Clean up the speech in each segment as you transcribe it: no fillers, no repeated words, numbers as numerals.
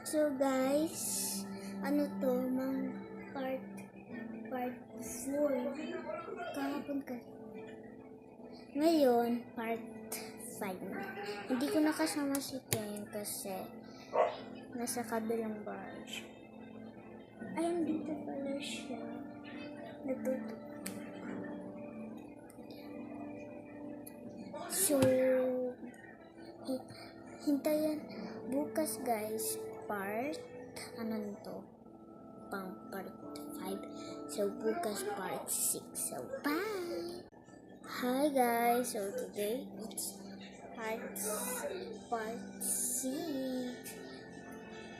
So guys, ano to, part 4. Kahapon ka. Ngayon, part 5. Hindi ko nakasama si Ken kasi nasa kabilang barge. Ayun, dito pala siya. Natutup. So, hintayan bukas guys, part part 5. So bukas part 6. So bye. Hi guys. So today it's part 6.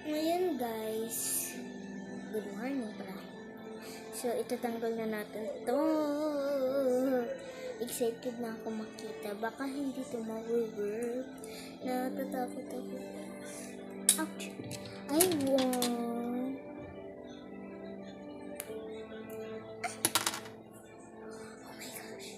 Ngayon guys, good morning pala. So itatanggal na natin to. Excited na ako makita. Baka hindi to ma-work. Natatakot ako. Ouch! Ay, wow! Oh my gosh!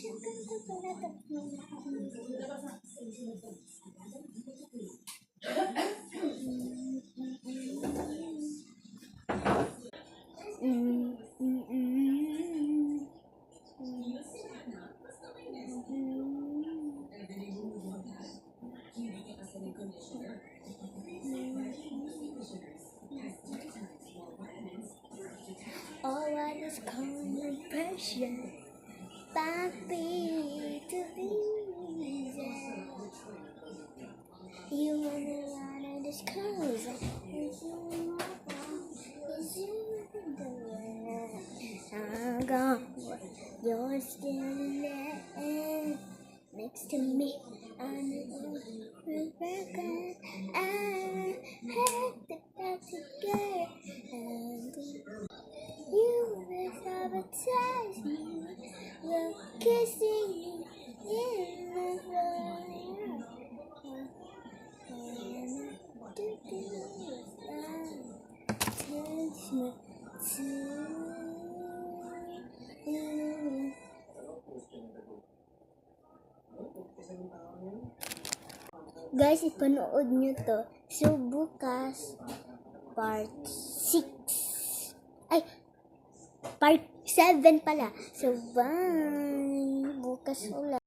Ang ganda pala oh, what is common pressure? Papi, to be easy. You wanna disclose is you the way I'm gone. You're still there next to me. I'm regret. I had to back together, and you will sabotage me. You're kissing me in the fire. Touch me to you. Guys, ipanood nyo to. So, bukas, part 6. Ay, part 7 pala. So, bye! Bukas ulit.